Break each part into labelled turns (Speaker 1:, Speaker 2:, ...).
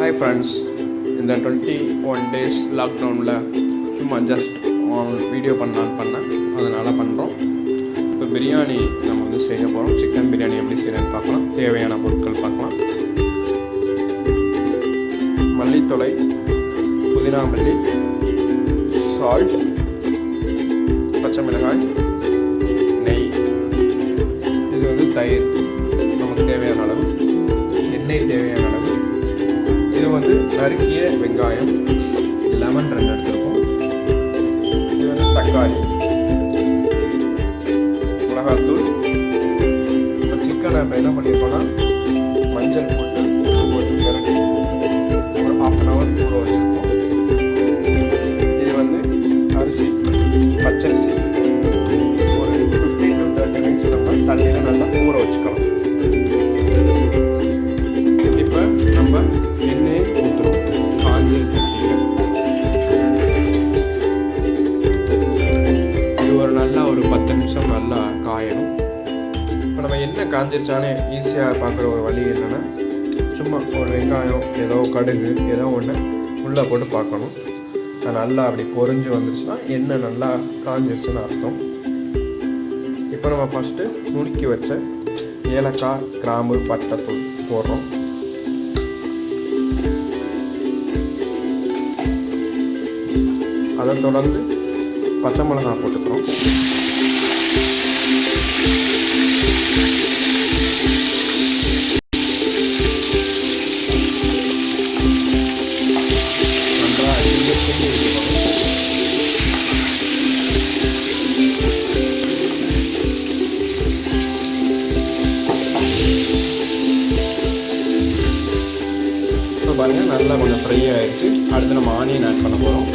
Speaker 1: Hi friends, in the 21 days lockdownல சும்மா just video பண்ணேன் அதனால பண்ணுறோம். இப்போ பிரியாணி நம்ம வந்து செய்ய போகிறோம். சிக்கன் பிரியாணி எப்படி செய்யறதுன்னு பார்க்கலாம். தேவையான பொருட்கள் பார்க்கலாம். மல்லித்தழை, புதினா மல்லி, சால்ட், பச்சை மிளகாய், நெய், இது வந்து தயிர் நமக்கு தேவையான அளவு, எண்ணெய் தேவையான அளவு, இது வந்து நறுக்கிய வெங்காயம், லெமன் 2 எடுத்துருக்கோம், இது வந்து தக்காளி, மிளகாத்தூள். இப்போ சிக்கனை இப்போ என்ன பண்ணியிருக்கோன்னா மஞ்சள் போட்டு போட்டு விரட்டி ஒரு 1/2 hour ஊற வச்சுருக்கோம். இது வந்து அரிசி, பச்சரிசி ஒரு 15 to 30 minutes நம்ம தண்ணியில் நல்லா ஊற வச்சுக்கலாம். இப்போ நம்ம எண்ணெயை ஊற்றுறோம். காஞ்சி இது ஒரு நல்லா ஒரு 10 நிமிஷம் நல்லா காயணும். இப்போ நம்ம எண்ணெய் காஞ்சிருச்சானே ஈஸியாக பார்க்குற ஒரு வழி என்னென்னா சும்மா ஒரு வெங்காயம் ஏதோ கடுகு ஏதோ ஒன்று உள்ளே போட்டு பார்க்கணும். அது நல்லா அப்படி பொரிஞ்சு வந்துருச்சுன்னா எண்ணெய் நல்லா காஞ்சிருச்சுன்னு அர்த்தம். இப்போ நம்ம ஃபஸ்ட்டு நுணுக்கி வச்ச ஏலக்காய், கிராம்பு, பட்டைத்தூள் போடுறோம். அதை தொடர்ந்து பச்சை மிளகாய் போட்டுக்கிறோம். நல்லா இப்போ பாருங்கள் நல்லா கொஞ்சம் ஃப்ரை ஆகிடுச்சு. அடுத்து நம்ம ஆனியன் ஆட் பண்ண போகிறோம்.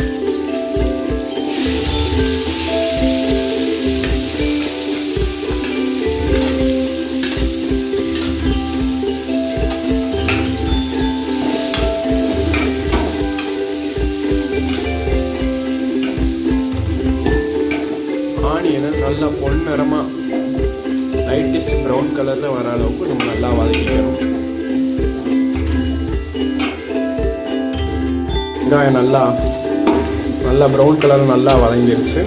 Speaker 1: ஆனியனை நல்லா பொன்னிறமாக லைட்டிஷ் ப்ரௌன் கலரில் வர அளவுக்கு நம்ம நல்லா வதக்கிக்கணும். வெங்காயம் நல்லா ப்ரௌன் கலர் நல்லா வதங்கிடுச்சு.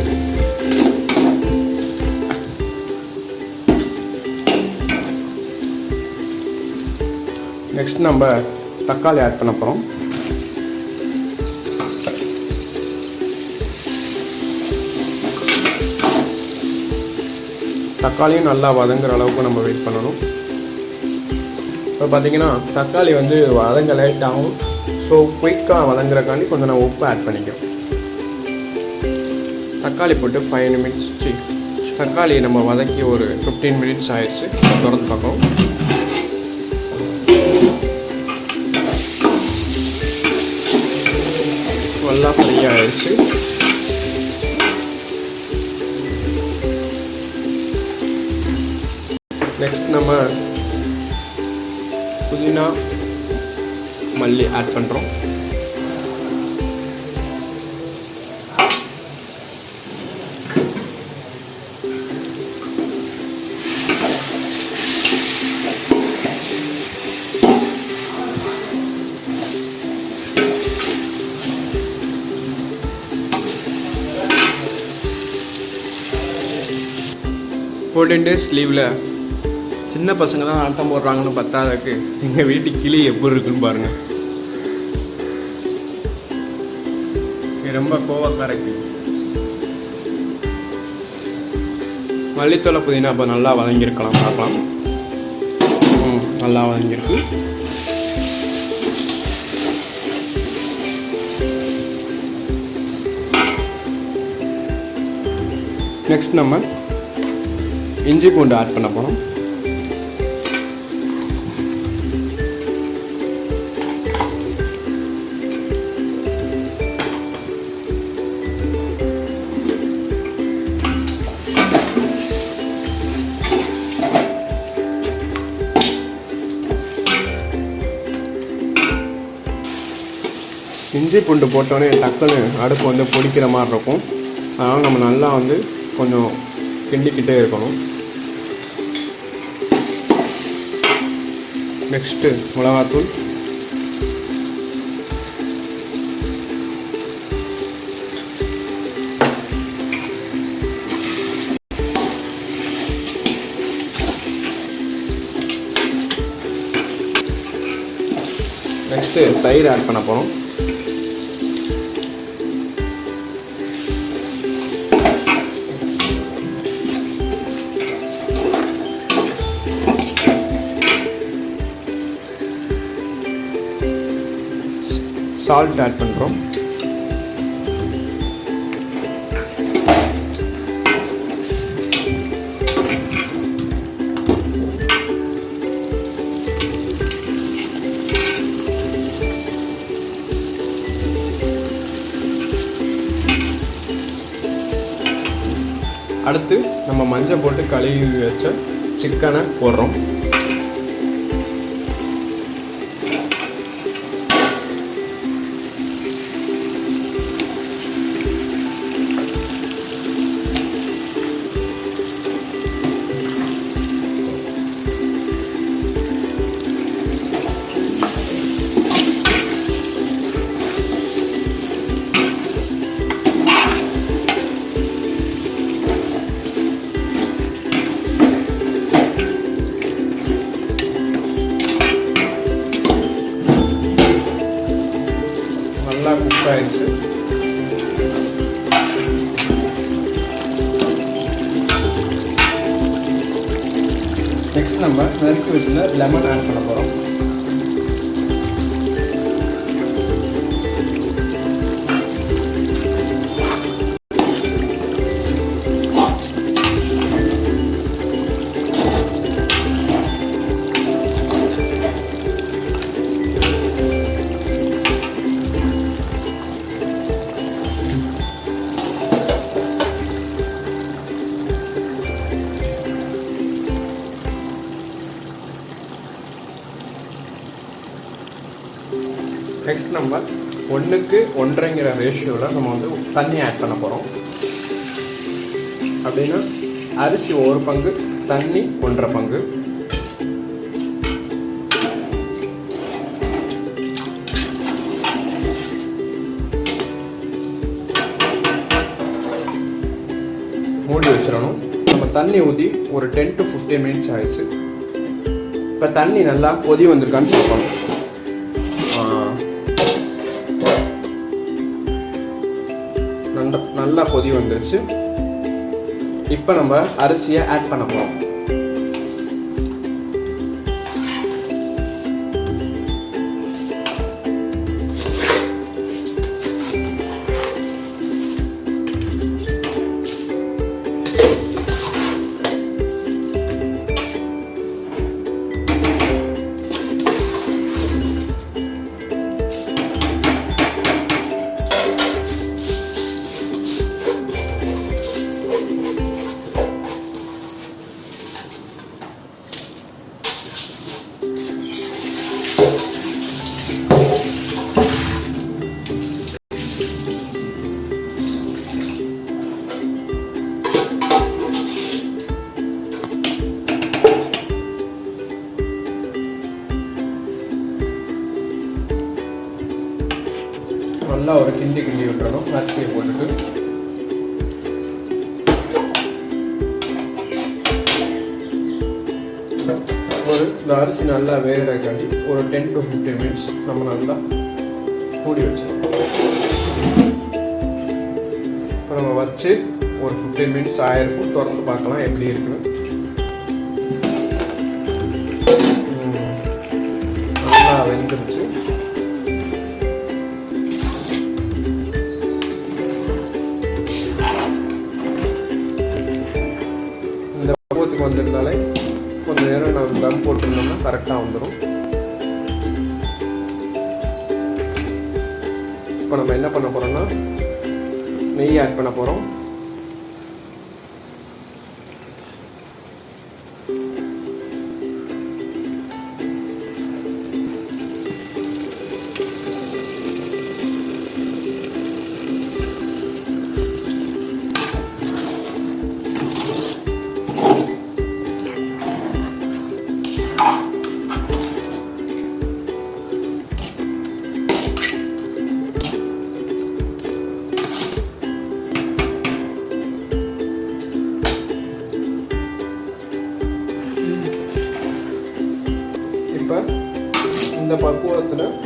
Speaker 1: நெக்ஸ்ட் நம்ம தக்காளி ஆட் பண்ண போகிறோம். தக்காளியும் நல்லா வதங்குற அளவுக்கு நம்ம வெயிட் பண்ணணும். இப்போ பார்த்தீங்கன்னா தக்காளி வந்து வதங்க லேட் ஆகும். ஸோ குயிக்காக வதங்குறக்காண்டி கொஞ்சம் நான் உப்பு ஆட் பண்ணிக்கிறோம். தக்காளி போட்டு 5 minutes தக்காளி நம்ம வதக்கி ஒரு 15 minutes ஆயிடுச்சு. திறந்து பார்க்கணும். நல்லா ஃப்ரை ஆயிடுச்சு. நெக்ஸ்ட் நம்ம புதினா மல்லி ஆட் பண்ணுறோம். ஃபோர்டீன் டேஸ் லீவில் சின்ன பசங்க தான் ஆட்டம் போடுறாங்கன்னு பத்தாதக்கு எங்கள் வீட்டு கிளி எப்படி இருக்குன்னு பாருங்கள். ரொம்ப கோவக்கார கிளி. மல்லித்தழை, புதினா இப்போ நல்லா வதங்கியிருக்கலாம், பார்க்கலாம். நல்லா வதங்கியிருக்கு. நெக்ஸ்ட் நம்ம இஞ்சி பூண்டு ஆட் பண்ண போகிறோம். இஞ்சி பூண்டு போட்டோன்னே டக்குன்னு அடுப்பு வந்து பொடிக்கிற மாதிரி இருக்கும். அதனால் நம்ம நல்லா வந்து கொஞ்சம் கிண்டிக்கிட்டே இருக்கணும். நெக்ஸ்ட்டு மிளகாத்தூள், நெக்ஸ்ட்டு தயிர் ஆட் பண்ண போகிறோம். சால்ட் ஆட் பண்ணுறோம். அடுத்து நம்ம மஞ்சள் போட்டு கழுவி வச்ச சிக்கனை போடுறோம். நல்லா குக் ஆயிடுச்சு. நெக்ஸ்ட் நம்ம நறுக்கி வச்சுல லெமன் ஆட் பண்ண போகிறோம். நெக்ஸ்ட் நம்ம 1:1.5ங்கிற ரேஷியோவில் நம்ம வந்து தண்ணி ஆட் பண்ண போகிறோம். அப்படின்னா அரிசி 1 பங்கு, தண்ணி 1.5 பங்கு. மூடி வச்சிடணும். நம்ம தண்ணி ஊற்றி ஒரு 10 to 15 மினிட்ஸ் ஆயிடுச்சு. இப்போ தண்ணி நல்லா கொதி வந்திருக்கான்னு பார்க்கணும். நல்லா கொதி வந்துருச்சு. இப்போ நம்ம அரிசியை ஆட் பண்ண போகிறோம். நல்லா ஒரு கிண்டி விட்டுறணும். அரிசியை போட்டுட்டு இந்த அரிசி நல்லா வேகிறக்காண்டி ஒரு 10 to 15 மினிட்ஸ் நம்ம நல்லா மூடி வச்சிடணும். இப்போ நம்ம வச்சு ஒரு 15 மினிட்ஸ் ஆயிருக்கும். திறந்து பார்க்கலாம் எப்படி இருக்குன்னு. நல்லா வெந்துருச்சு. இந்த பக்குவத்துக்கு வந்திருந்தாலே கொஞ்சம் நேரம் நம்ம தம் போட்டுருந்தோம்னா கரெக்டாக வந்துடும். இப்போ நம்ம என்ன பண்ண போகிறோம்னா நெய் ஆட் பண்ண போகிறோம்.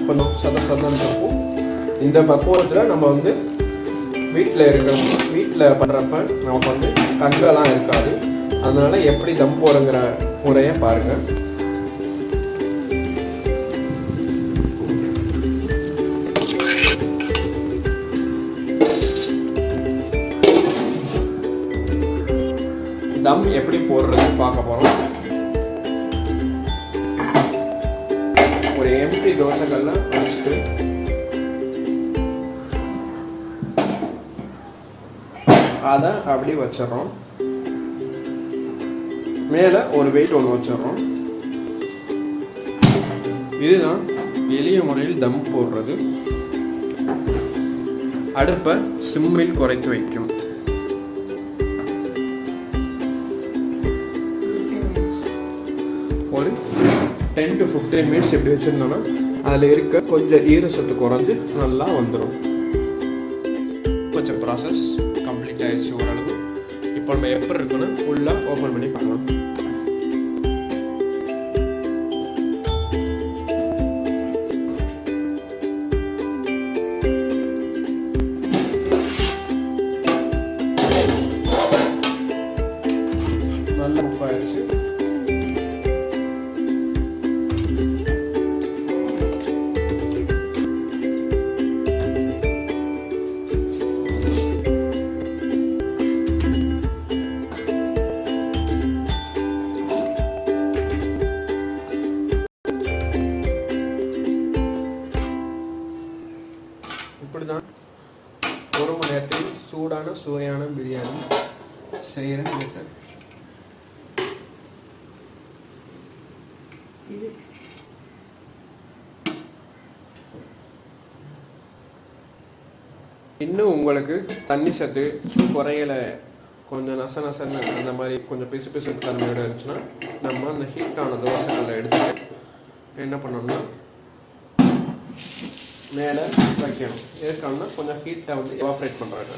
Speaker 1: கொஞ்சம் சதன்னு இருக்கும். இந்த பக்குவத்தில் நம்ம வந்து வீட்டில் பண்ணுறப்ப நமக்கு வந்து கங்கெல்லாம் இருக்காது. அதனால் எப்படி தம் போடுங்கிற முறையை பாருங்கள். தம் எப்படி போடுறது பார்க்க போகிறோம். ஒரு எம்டி தோசைகள்ல வச்சுட்டு அதை அப்படி வச்சிடறோம். மேலே ஒரு வெயிட் ஒன்று வச்சிடறோம். இதுதான் எளிய முறையில் தம் போடுறது. அடுப்பை சிம்மில் குறைத்து வைக்கும். ஒரு 10 to 15 minutes எப்படி வச்சுருந்தோன்னா அதில் இருக்க கொஞ்சம் ஈரசத்து குறைஞ்சி நல்லா வந்துடும். கொஞ்சம் ப்ராசஸ் கம்ப்ளீட் ஆகிடுச்சு ஓரளவு. இப்போ நம்ம எப்படி இருக்குன்னு ஃபுல்லாக ஓப்பன் பண்ணி பார்க்கலாம். நல்லா உப்பாயிடுச்சு. இப்படிதான் 1 மணி நேரத்தில் சூடான சுவையான பிரியாணி செய்கிற மெத்தட். இன்னும் உங்களுக்கு தண்ணி சத்து குறையலை, கொஞ்சம் நசன்னு அந்த மாதிரி கொஞ்சம் பிசு தன்மையோடு இருந்துச்சுன்னா நம்ம அந்த ஹீட்டான தோசைகளை எடுத்து என்ன பண்ணணும்னா மேலே வைக்கணும். எதுக்காகனா கொஞ்சம் ஹீட்டை வந்து எவாப்ரேட் பண்ணுறாங்க.